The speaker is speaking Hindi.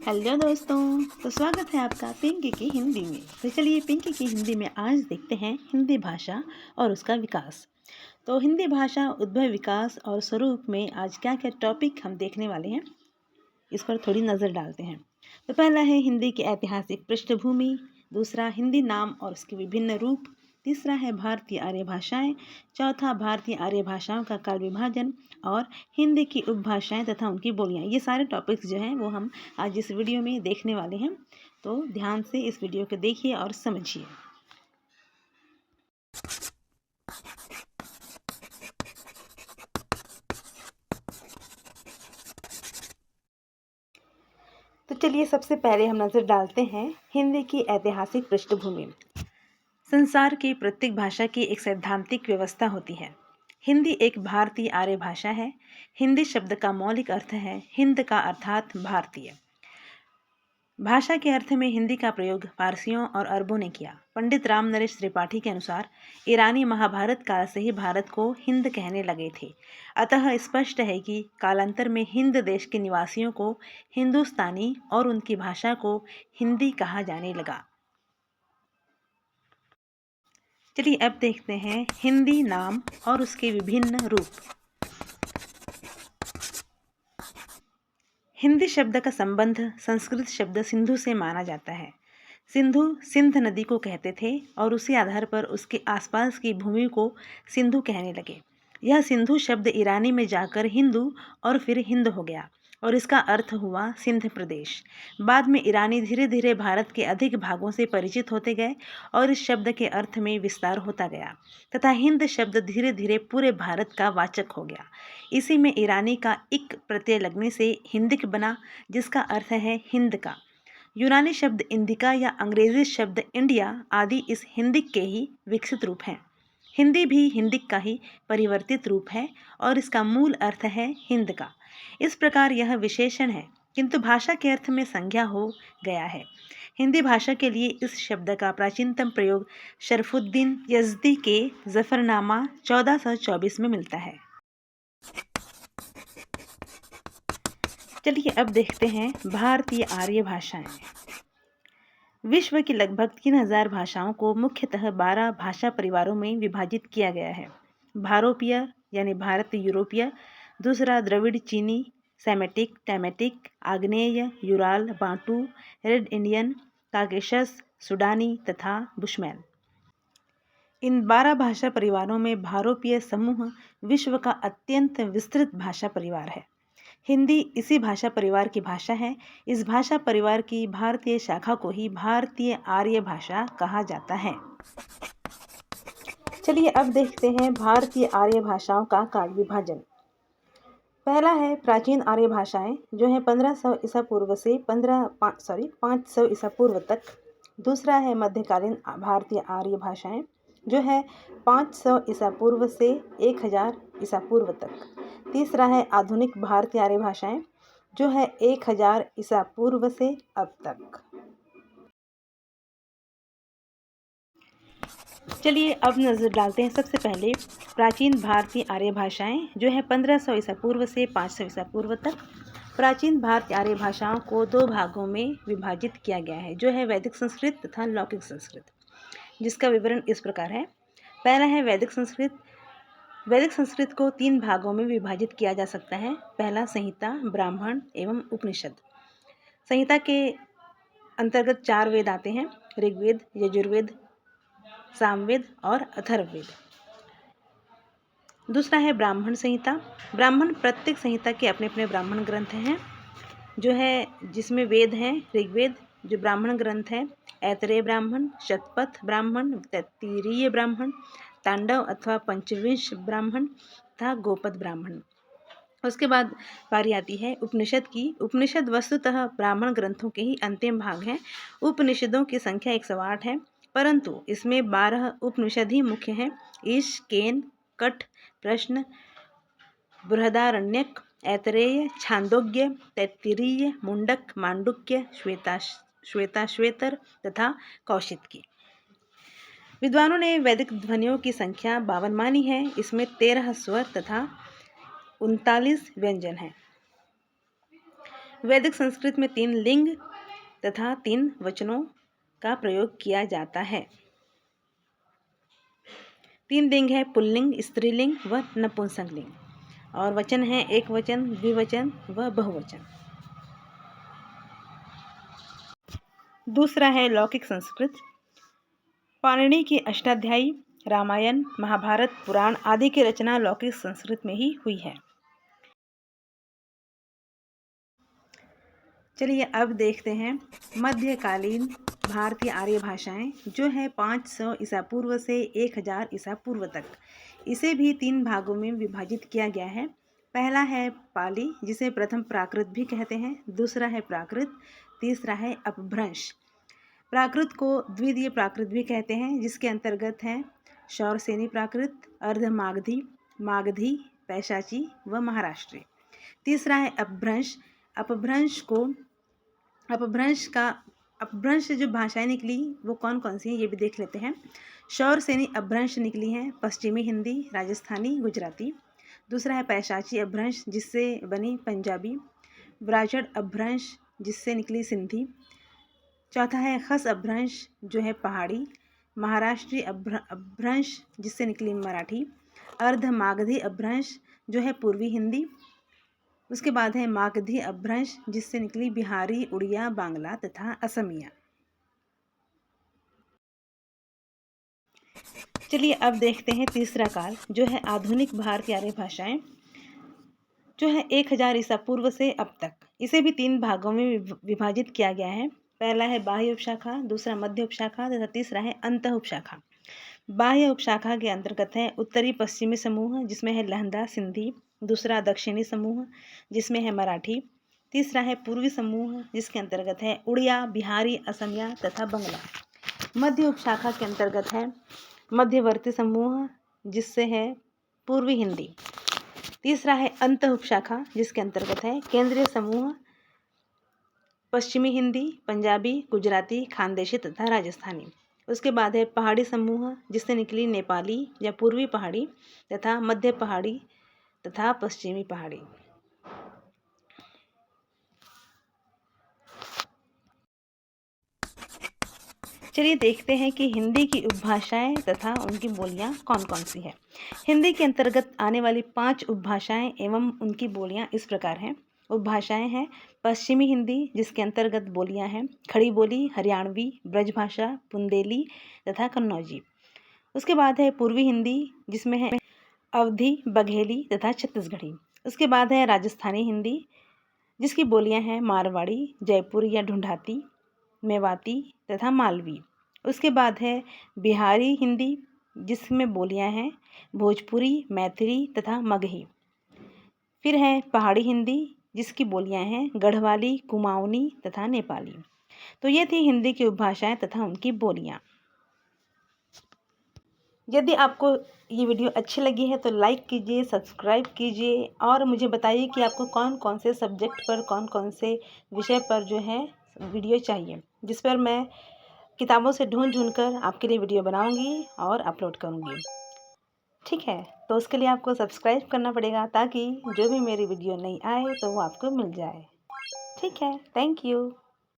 हेलो दोस्तों। तो स्वागत है आपका पिंकी की हिंदी में। तो चलिए पिंकी की हिंदी में आज देखते हैं हिंदी भाषा और उसका विकास। तो हिंदी भाषा उद्भव, विकास और स्वरूप में आज क्या क्या टॉपिक हम देखने वाले हैं, इस पर थोड़ी नज़र डालते हैं। तो पहला है हिंदी की ऐतिहासिक पृष्ठभूमि, दूसरा हिंदी नाम और उसके विभिन्न रूप, तीसरा है भारतीय आर्य भाषाएं, चौथा भारतीय आर्य भाषाओं का काल विभाजन और हिंदी की उपभाषाएं तथा उनकी बोलियां। ये सारे टॉपिक्स जो हैं वो हम आज इस वीडियो में देखने वाले हैं। तो ध्यान से इस वीडियो को देखिए और समझिए। तो चलिए सबसे पहले हम नज़र डालते हैं हिंदी की ऐतिहासिक पृष्ठभूमि। संसार की प्रत्येक भाषा की एक सैद्धांतिक व्यवस्था होती है। हिंदी एक भारतीय आर्य भाषा है। हिंदी शब्द का मौलिक अर्थ है हिंद का अर्थात भारतीय। भाषा के अर्थ में हिंदी का प्रयोग पारसियों और अरबों ने किया। पंडित राम नरेश त्रिपाठी के अनुसार ईरानी महाभारत काल से ही भारत को हिंद कहने लगे थे। अतः स्पष्ट है कि कालांतर में हिंद देश के निवासियों को हिंदुस्तानी और उनकी भाषा को हिंदी कहा जाने लगा। चलिए अब देखते हैं हिंदी नाम और उसके विभिन्न रूप। हिंदी शब्द का संबंध संस्कृत शब्द सिंधु से माना जाता है। सिंधु सिंध नदी को कहते थे और उसी आधार पर उसके आसपास की भूमि को सिंधु कहने लगे। यह सिंधु शब्द ईरानी में जाकर हिंदू और फिर हिंद हो गया और इसका अर्थ हुआ सिंध प्रदेश। बाद में ईरानी धीरे धीरे भारत के अधिक भागों से परिचित होते गए और इस शब्द के अर्थ में विस्तार होता गया तथा हिंद शब्द धीरे धीरे पूरे भारत का वाचक हो गया। इसी में ईरानी का इक प्रत्यय लगने से हिंदिक बना, जिसका अर्थ है हिंद का। यूनानी शब्द इंदिका या अंग्रेजी शब्द इंडिया आदि इस हिंदिक के ही विकसित रूप हैं। हिंदी भी हिंदिक का ही परिवर्तित रूप है और इसका मूल अर्थ है हिंद का। इस प्रकार यह विशेषण है किंतु भाषा के अर्थ में संज्ञा हो गया है। हिंदी भाषा के लिए इस शब्द का प्राचीनतम प्रयोग शरफुद्दीन यज़दी के जफरनामा 1424 में मिलता है। चलिए अब देखते हैं भारतीय आर्य भाषाएं। विश्व की लगभग 3000 भाषाओं को मुख्यतः 12 भाषा परिवारों में विभाजित किया गया है। भारोपीय यानी भारत यूरोपीय, दूसरा द्रविड़ चीनी, सेमेटिक, टैमेटिक, आग्नेय, Ural, Bantu, Red Indian, Caucasus, सुडानी तथा बुशमैन। इन 12 भाषा परिवारों में भारोपीय समूह विश्व का अत्यंत विस्तृत भाषा परिवार है। हिंदी इसी भाषा परिवार की भाषा है। इस भाषा परिवार की भारतीय शाखा को ही भारतीय आर्य भाषा कहा जाता है। चलिए अब देखते हैं भारतीय आर्य भाषाओं का काल विभाजन। पहला है प्राचीन आर्य भाषाएं जो है 1500 ईसा पूर्व से 500 ईसा पूर्व तक। दूसरा है मध्यकालीन भारतीय आर्य भाषाएं जो है 500 ईसा पूर्व से 1000 ईसा पूर्व तक। तीसरा है आधुनिक भारतीय आर्य भाषाएं जो है 1000 ईसा पूर्व से अब तक। चलिए अब नज़र डालते हैं सबसे पहले प्राचीन भारतीय आर्य भाषाएं जो है 1500 ईसा पूर्व से 500 ईसा पूर्व तक। प्राचीन भारतीय आर्य भाषाओं को 2 भागों में विभाजित किया गया है जो है वैदिक संस्कृत तथा लौकिक संस्कृत, जिसका विवरण इस प्रकार है। पहला है वैदिक संस्कृत। वैदिक संस्कृत को 3 भागों में विभाजित किया जा सकता है। पहला संहिता, ब्राह्मण एवं उपनिषद। संहिता के अंतर्गत 4 वेद आते हैं, ऋग्वेद, यजुर्वेद, सामवेद और अथर्ववेद। दूसरा है ब्राह्मण संहिता। ब्राह्मण प्रत्येक संहिता के अपने अपने ब्राह्मण ग्रंथ हैं जो है जिसमें वेद हैं, ऋग्वेद जो ब्राह्मण ग्रंथ है, ऐतरेय ब्राह्मण, शतपथ ब्राह्मण, तैत्तिरीय ब्राह्मण, तांडव अथवा पंचविंश ब्राह्मण तथा गोपद ब्राह्मण। उसके बाद बारी आती है उपनिषद की। उपनिषद वस्तुतः ब्राह्मण ग्रंथों के ही अंतिम भाग हैं। उपनिषदों की संख्या 108 है, परंतु इसमें 12 उपनिषद ही मुख्य हैं। ईश, केन, कठ, प्रश्न, बृहदारण्यक, ऐतरेय, छांदोग्य, तैत्तिरीय, मुंडक, मांडुक्य, श्वेताश्वेतर तथा कौशिकी। विद्वानों ने वैदिक ध्वनियों की संख्या 52 मानी है। इसमें 13 स्वर तथा 39 व्यंजन हैं। वैदिक संस्कृत में 3 लिंग तथा 3 वचनों का प्रयोग किया जाता है। 3 लिंग है पुल्लिंग, स्त्रीलिंग व नपुंसकलिंग, और वचन है एक वचन, द्विवचन व बहुवचन। दूसरा है लौकिक संस्कृत। पाणिनि की अष्टाध्यायी, रामायण, महाभारत, पुराण आदि की रचना लौकिक संस्कृत में ही हुई है। चलिए अब देखते हैं मध्यकालीन भारतीय आर्य भाषाएं, जो है 500 ईसा पूर्व से 1000 ईसा पूर्व तक। इसे भी 3 भागों में विभाजित किया गया है। पहला है पाली, जिसे प्रथम प्राकृत भी कहते हैं। दूसरा है प्राकृत। तीसरा है अपभ्रंश। प्राकृत को द्वितीय प्राकृत भी कहते हैं, जिसके अंतर्गत हैं शौरसेनी प्राकृत, अर्धमागधी, मागधी, पैशाची व महाराष्ट्री। तीसरा है अपभ्रंश। अपभ्रंश से जो भाषाएं निकली वो कौन कौन सी हैं ये भी देख लेते हैं। शौरसेनी अपभ्रंश निकली हैं पश्चिमी हिंदी, राजस्थानी, गुजराती। दूसरा है पैशाची अपभ्रंश, जिससे बनी पंजाबी। ब्राह्मण अपभ्रंश, जिससे निकली सिंधी। चौथा है खस अपभ्रंश, जो है पहाड़ी। महाराष्ट्री अपभ्रंश, जिससे निकली मराठी। अर्धमागधी अपभ्रंश, जो है पूर्वी हिंदी। उसके बाद है मागधी अपभ्रंश, जिससे निकली बिहारी, उड़िया, बांग्ला तथा असमिया। चलिए अब देखते हैं तीसरा काल, जो है आधुनिक भारतीय आर्य भाषाएं, जो है 1000 ईसा पूर्व से अब तक। इसे भी 3 भागों में विभाजित किया गया है। पहला है बाह्य उपशाखा, दूसरा मध्य उपशाखा तथा तीसरा है अंत उपशाखा। बाह्य उपशाखा के अंतर्गत है उत्तरी पश्चिमी समूह, जिसमें है लहंदा, सिंधी। दूसरा दक्षिणी समूह, जिसमें है मराठी। तीसरा है पूर्वी समूह, जिसके अंतर्गत है उड़िया, बिहारी, असमिया तथा बंगला। मध्य उपशाखा के अंतर्गत है मध्यवर्ती समूह, जिससे है पूर्वी हिंदी। तीसरा है अंत उपशाखा, जिसके अंतर्गत है केंद्रीय समूह, पश्चिमी हिंदी, पंजाबी, गुजराती, खानदेशी तथा राजस्थानी। उसके बाद है पहाड़ी समूह, जिससे निकली नेपाली या पूर्वी पहाड़ी तथा मध्य पहाड़ी तथा पश्चिमी पहाड़ी। चलिए देखते हैं कि हिंदी की उपभाषाएं तथा उनकी बोलियां कौन कौन सी है। हिंदी के अंतर्गत आने वाली 5 उपभाषाएं एवं उनकी बोलियां इस प्रकार हैं। उपभाषाएं हैं पश्चिमी हिंदी, जिसके अंतर्गत बोलियां हैं खड़ी बोली, हरियाणवी, ब्रजभाषा, बुंदेली तथा कन्नौजी। उसके बाद है पूर्वी हिंदी, जिसमें है अवधी, बघेली तथा छत्तीसगढ़ी। उसके बाद है राजस्थानी हिंदी, जिसकी बोलियां हैं मारवाड़ी, जयपुर या ढूंढाती, मेवाती तथा मालवी। उसके बाद है बिहारी हिंदी, जिसमें बोलियां हैं भोजपुरी, मैथिली तथा मगही। फिर है पहाड़ी हिंदी, जिसकी बोलियां हैं गढ़वाली, कुमाऊनी तथा नेपाली। तो ये थी हिंदी की उपभाषाएं तथा उनकी बोलियां। यदि आपको ये वीडियो अच्छी लगी है तो लाइक कीजिए, सब्सक्राइब कीजिए और मुझे बताइए कि आपको कौन कौन से सब्जेक्ट पर, कौन कौन से विषय पर जो है वीडियो चाहिए, जिस पर मैं किताबों से ढूंढ कर आपके लिए वीडियो बनाऊंगी और अपलोड करूंगी। ठीक है, तो उसके लिए आपको सब्सक्राइब करना पड़ेगा, ताकि जो भी मेरी वीडियो नई आए तो वो आपको मिल जाए। ठीक है, थैंक यू।